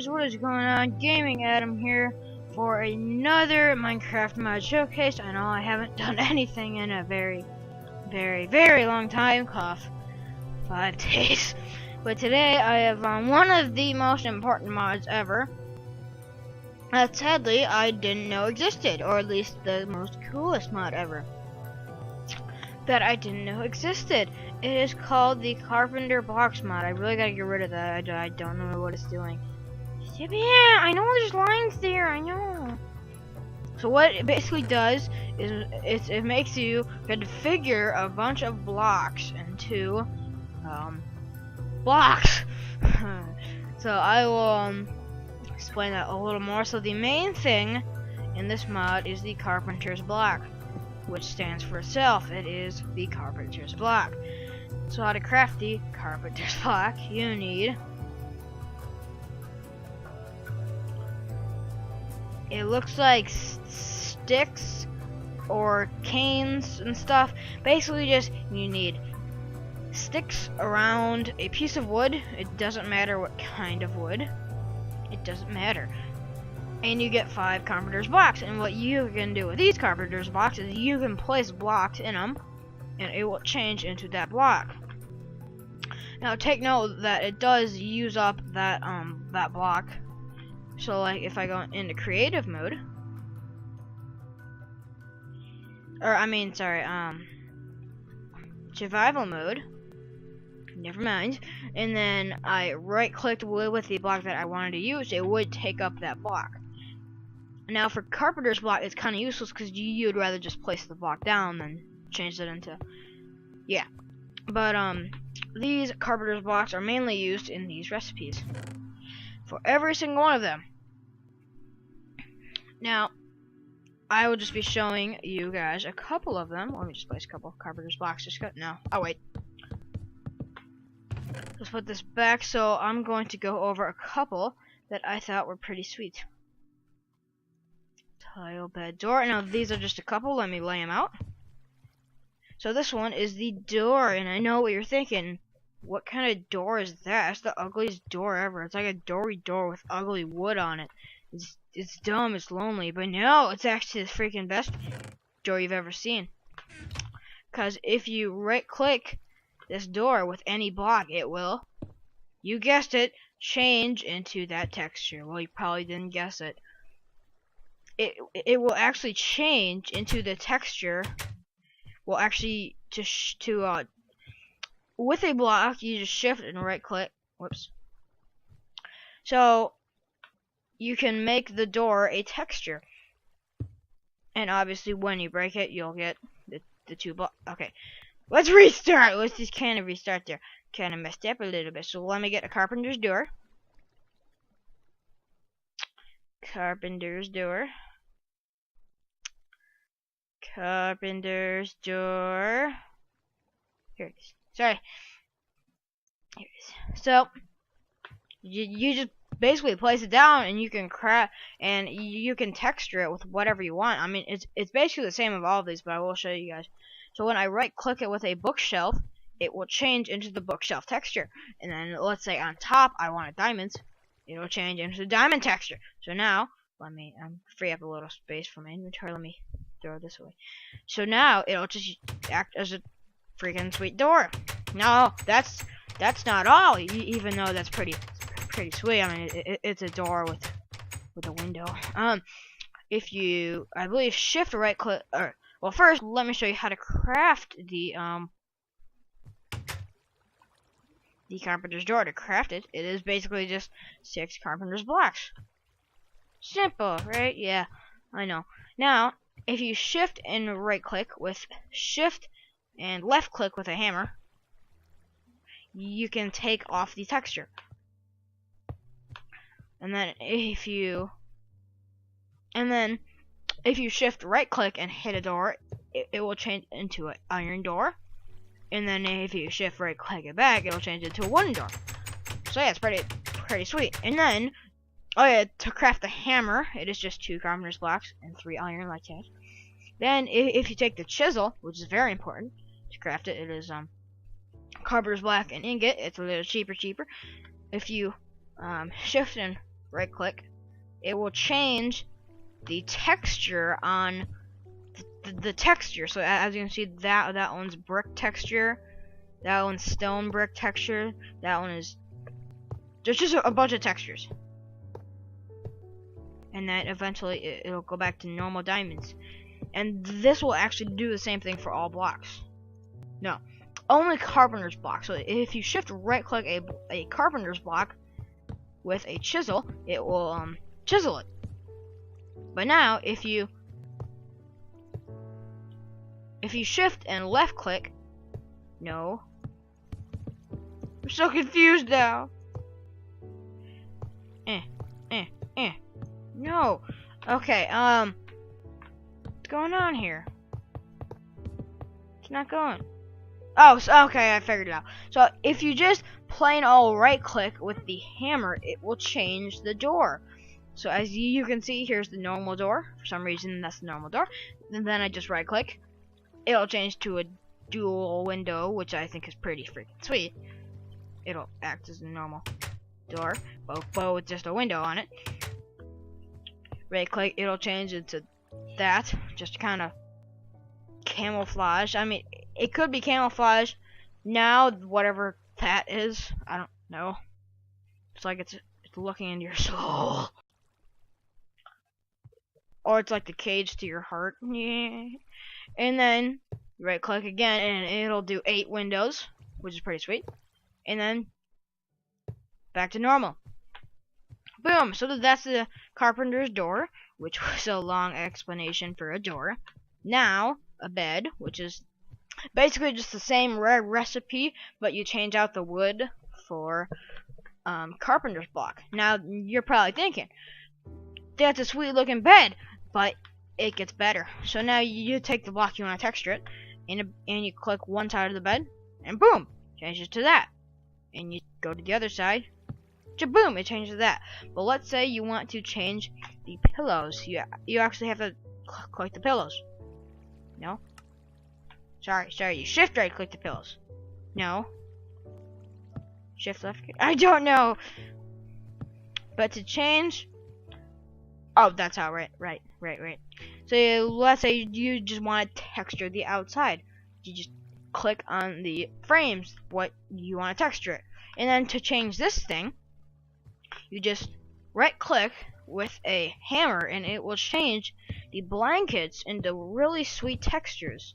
guys, what is going on? Gaming Adam here for another Minecraft mod showcase. I know I haven't done anything in a very long time, cough, 5 days. But today I have one of the most important mods ever that sadly I didn't know existed, or at least the most coolest mod ever that I didn't know existed. It is called the Carpenter Blocks mod. I really gotta get rid of that. I don't know what it's doing. Yeah, I know there's lines there. I know. So what it basically does is it makes you configure a bunch of blocks into blocks. So I will explain that a little more. So the main thing in this mod is the Carpenter's block, which stands for itself. It is the Carpenter's block. So how to craft the Carpenter's block? You need, it looks like sticks or canes and stuff. Basically just you need sticks around a piece of wood. It doesn't matter what kind of wood. It doesn't matter. And you get 5 Carpenter's blocks. And what you can do with these Carpenter's blocks is you can place blocks in them, and it will change into that block. Now take note that it does use up that that block. So like if I go into creative mode, or I mean sorry, survival mode, never mind, and then I right clicked with the block that I wanted to use, it would take up that block. Now for Carpenter's block it's kind of useless because you'd rather just place the block down than change it into, yeah. But these Carpenter's blocks are mainly used in these recipes for every single one of them. Now I will just be showing you guys a couple of them. Let me just place a couple of Carpenter's blocks. Just go, no, oh wait. Let's put this back. So I'm going to go over a couple that I thought were pretty sweet. Tile bed door. Now these are just a couple. Let me lay them out. So this one is the door, and I know what you're thinking. What kind of door is that? It's the ugliest door ever. It's like a dory door with ugly wood on it. It's dumb, it's lonely, but no, it's actually the freaking best door you've ever seen. Cause if you right click this door with any block, it will, you guessed it, change into that texture. Well, you probably didn't guess it. It will actually change into the texture. Well, actually, with a block, you just shift and right click. Whoops. So you can make the door a texture, and obviously when you break it, you'll get the 2 blocks. Okay, let's restart. Let's just kind of restart there. Kind of messed up a little bit. So let me get a Carpenter's door. Carpenter's door. Carpenter's door. Here it is. Sorry. Here it is. So you just basically place it down, and you can craft, and you can texture it with whatever you want. I mean, it's basically the same of all of these, but I will show you guys. So when I right click it with a bookshelf, it will change into the bookshelf texture. And then let's say on top I wanted diamonds, it will change into the diamond texture. So now let me free up a little space for my inventory. Let me throw it this way. So now it'll just act as a freaking sweet door. No, that's not all. Even though that's pretty sweet. I mean, it's a door with a window. If you, I believe, shift right click, or well, first let me show you how to craft the Carpenter's door. To craft it, it is basically just 6 Carpenter's blocks. Simple, right? Yeah, I know. Now, if you shift and right click with shift and left click with a hammer, you can take off the texture. And then if you shift right click and hit a door, it will change into an iron door. And then if you shift right click it back, it will change into a wooden door. So yeah, it's pretty sweet. And then, oh yeah, to craft the hammer, it is just 2 Carpenter's blocks and 3 iron like that. Then if you take the chisel, which is very important to craft it, it is Carpenter's block and ingot. It's a little cheaper. If you shift and right click, it will change the texture on the texture. So as you can see, that one's brick texture, that one's stone brick texture, that one is, there's just a bunch of textures. And then eventually it'll go back to normal diamonds. And this will actually do the same thing for all blocks. No, only carpenter's block. So if you shift right click a carpenter's block with a chisel, it will chisel it. But now if you shift and left click, no, I'm so confused now. No. Okay, what's going on here? It's not going. Oh, so, okay, I figured it out. So if you just plain old right click with the hammer, it will change the door. So as you can see, here's the normal door. For some reason, that's the normal door. And then I just right click. It'll change to a dual window, which I think is pretty freaking sweet. It'll act as a normal door, but with just a window on it. Right click, it'll change it to that, just kind of camouflage. I mean, it could be camouflage now, whatever that is. I don't know. It's like it's looking into your soul, or it's like the cage to your heart. Yeah. And then right click again, and it'll do 8 windows, which is pretty sweet. And then back to normal. Boom! So that's the carpenter's door, which was a long explanation for a door. Now, a bed, which is basically just the same recipe, but you change out the wood for carpenter's block. Now, you're probably thinking, that's a sweet looking bed, but it gets better. So now you take the block you want to texture it, and you click one side of the bed, and boom! Changes to that. And you go to the other side, boom, it changes that. But let's say you want to change the pillows. You actually have to click the pillows. No? Sorry, you shift right click the pillows. No. Shift left click. I don't know. But to change, oh, that's how, right. So let's say you just want to texture the outside. You just click on the frames, what you want to texture it. And then to change this thing, you just right click with a hammer and it will change the blankets into really sweet textures.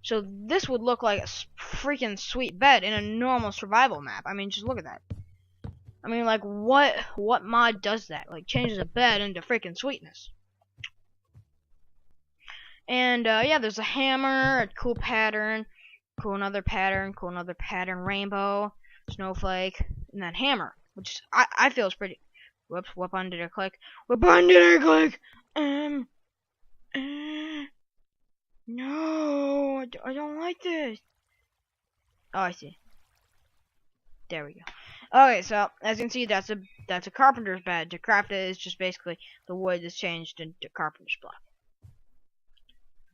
So this would look like a freaking sweet bed in a normal survival map. I mean, just look at that. I mean, like, what mod does that? Like, changes a bed into freaking sweetness. And yeah, there's a hammer, a cool pattern, cool another pattern, rainbow, snowflake, and then hammer, which I feel is pretty. Whoops, what button did I click? What button did I click? No, I don't like this. Oh, I see. There we go. Okay, so as you can see, that's a carpenter's bed. To craft it is just basically the wood is changed into carpenter's block.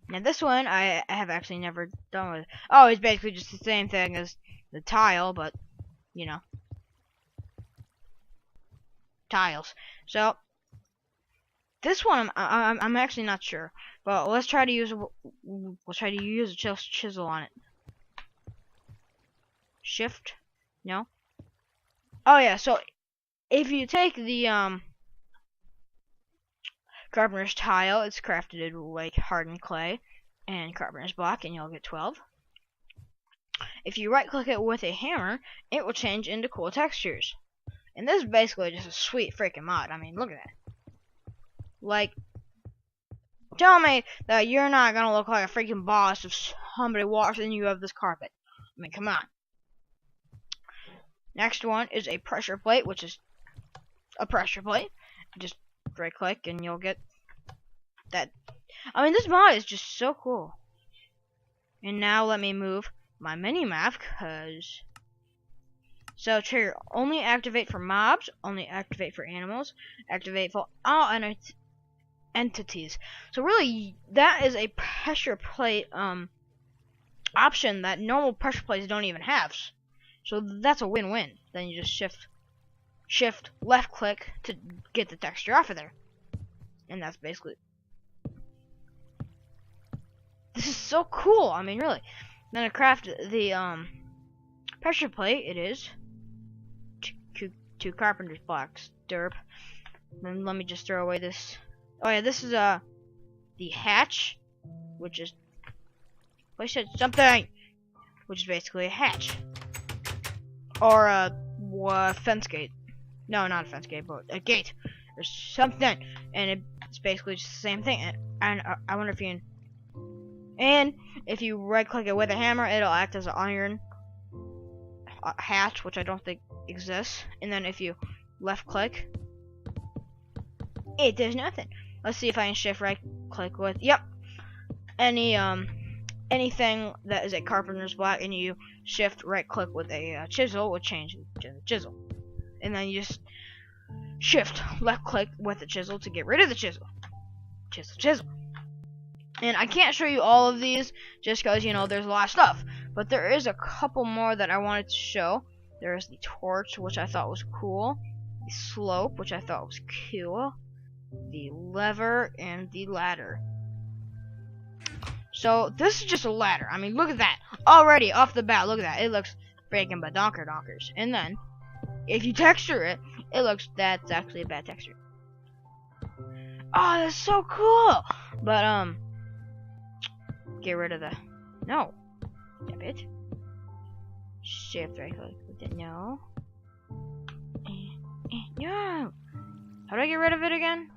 Now this one I have actually never done with. Oh, it's basically just the same thing as the tile, but you know, tiles. So this one I'm actually not sure, but let's try to use a chisel on it. Shift, no. Oh yeah, so if you take the carpenter's tile, it's crafted like hardened clay and carpenter's block, and you'll get 12. If you right click it with a hammer, it will change into cool textures. And this is basically just a sweet freaking mod. I mean, look at that. Like, tell me that you're not gonna look like a freaking boss if somebody walks in and you have this carpet. I mean, come on. Next one is a pressure plate, which is a pressure plate. Just right click and you'll get that. I mean, this mod is just so cool. And now let me move my mini map, cause so trigger only activate for mobs, only activate for animals, activate for all entities. So really, that is a pressure plate option that normal pressure plates don't even have. So that's a win-win. Then you just shift shift left click to get the texture off of there. And that's basically, this is so cool. I mean, really. Then to craft the pressure plate, it is two carpenter's blocks. Derp. Then let me just throw away this. Oh yeah, this is the hatch, which is, I said something, which is basically a hatch or a fence gate. No, not a fence gate, but a gate or something. And it's basically just the same thing. And I wonder if you. And if you right click it with a hammer, it'll act as an iron hatch, which I don't think exists. And then if you left click, it does nothing. Let's see if I can shift right click with, yep, anything that is a carpenter's block, and you shift right click with a chisel will change the chisel. And then you just shift left click with the chisel to get rid of the chisel. Chisel. And I can't show you all of these just because, you know, there's a lot of stuff. But there is a couple more that I wanted to show. There's the torch, which I thought was cool. The slope, which I thought was cool. The lever, and the ladder. So, this is just a ladder. I mean, look at that. Already, off the bat, look at that. It looks freaking badonkers. And then, if you texture it, it looks, that's actually a bad texture. Oh, that's so cool! But, get rid of the, no. Damn it. Shift right click with it, no. No! How do I get rid of it again?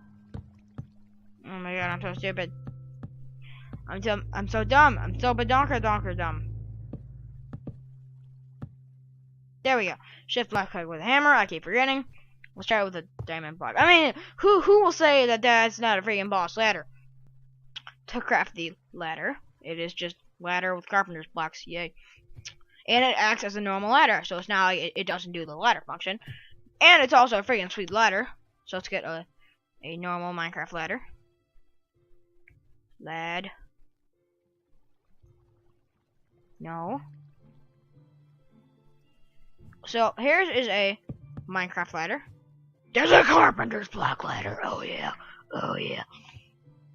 Oh my god, I'm so stupid. I'm so dumb. I'm so badonker dumb. There we go. Shift left click with a hammer. I keep forgetting. Let's try it with a diamond block. I mean, who will say that that's not a freaking boss ladder? To craft the ladder, it is just ladder with carpenter's blocks. Yay. And it acts as a normal ladder, so it's not like it doesn't do the ladder function. And it's also a freaking sweet ladder. So let's get a normal Minecraft ladder. Lad. No. So here is a Minecraft ladder. There's a carpenter's block ladder. Oh yeah. Oh yeah.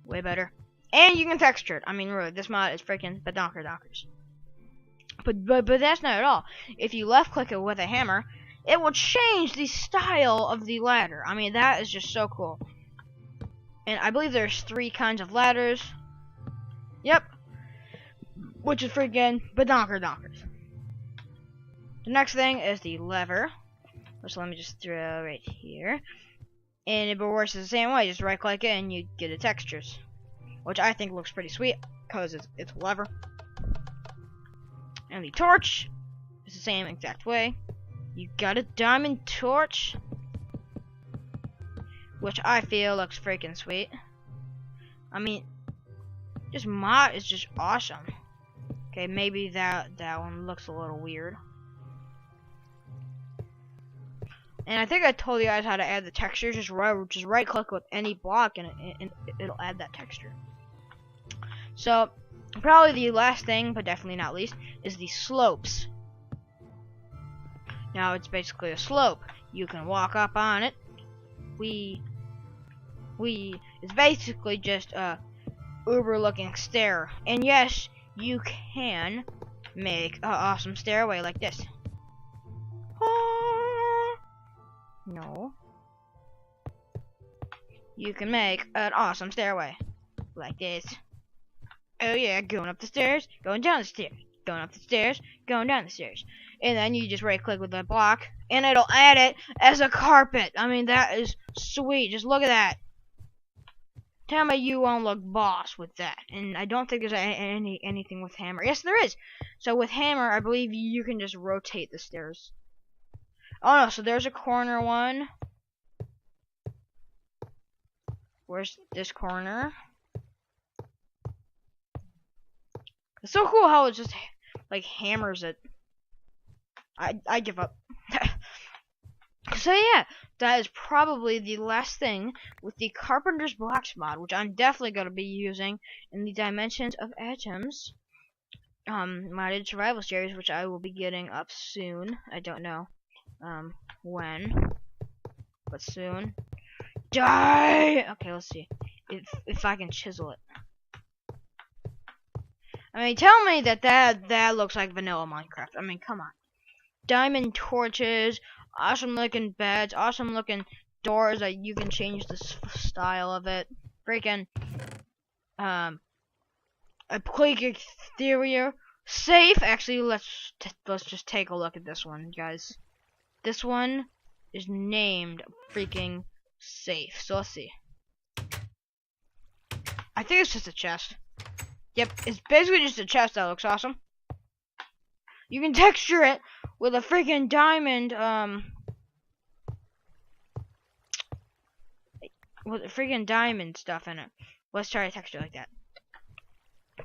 Way better. And you can texture it. I mean, really, this mod is freaking badonkers. But that's not at all. If you left click it with a hammer, it will change the style of the ladder. I mean, that is just so cool. And I believe there's 3 kinds of ladders. Yep. Which is freaking badonkers. The next thing is the lever. Which let me just throw right here. And it works the same way. Just right click it and you get the textures. Which I think looks pretty sweet. Because it's a lever. And the torch is the same exact way. You got a diamond torch, which I feel looks freaking sweet. I mean, this mod is just awesome. Okay, maybe that one looks a little weird. And I think I told you guys how to add the texture. Just right click with any block and it'll add that texture. So probably the last thing, but definitely not least, is the slopes. Now it's basically a slope. You can walk up on it. It's basically just a uber looking stair. And yes, you can make an awesome stairway like this. No. You can make an awesome stairway like this. Oh yeah, going up the stairs, going down the stairs, going up the stairs, going down the stairs. And then you just right click with that block and it'll add it as a carpet. I mean, that is sweet. Just look at that. Tell me you won't look boss with that. And I don't think there's anything with hammer. Yes, there is. So with hammer, I believe you can just rotate the stairs. Oh no, so there's a corner one. Where's this corner? It's so cool how it just like hammers it. I give up. So yeah, that is probably the last thing with the Carpenter's Blocks mod, which I'm definitely going to be using in the Dimensions of Atoms modded survival series, which I will be getting up soon. I don't know when. but soon. Die! Okay, let's see if I can chisel it. I mean, tell me that looks like vanilla Minecraft. I mean, come on. Diamond torches, awesome looking beds, awesome looking doors that you can change the style of it. Freaking a click exterior safe. Actually, let's just take a look at this one, guys. This one is named freaking safe. So let's see. I think it's just a chest. Yep, it's basically just a chest that looks awesome. You can texture it with a freaking diamond, with a freaking diamond stuff in it. Let's try to texture like that.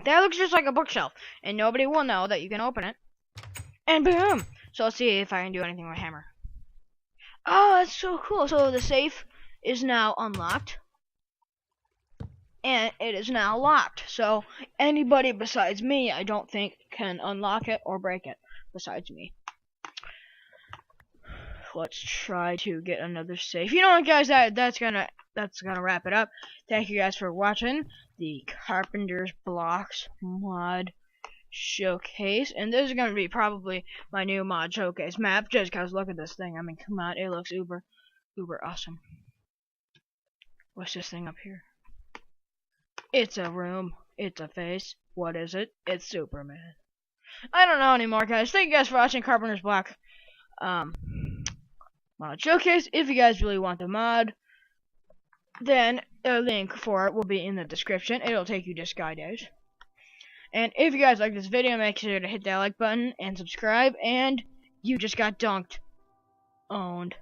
That looks just like a bookshelf, and nobody will know that you can open it. And boom! So let's see if I can do anything with a hammer. Oh, that's so cool. So the safe is now unlocked. And it is now locked. So anybody besides me, I don't think, can unlock it or break it. Besides me. Let's try to get another safe. You know what, guys? That's gonna wrap it up. Thank you guys for watching the Carpenters blocks mod showcase, and this is gonna be probably my new mod showcase map. Just cause look at this thing. I mean, come on, it looks uber awesome. What's this thing up here? It's a room. It's a face. What is it? It's Superman. I don't know anymore, guys. Thank you guys for watching Carpenter's Block mod showcase. If you guys really want the mod, then a link for it will be in the description. It'll take you to Skydays. And if you guys like this video, make sure to hit that like button and subscribe. And you just got dunked. Owned.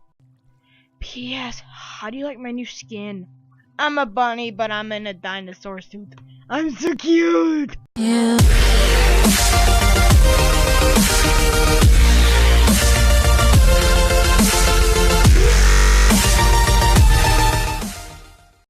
P.S. How do you like my new skin? I'm a bunny, but I'm in a dinosaur suit. I'm so cute! Yeah.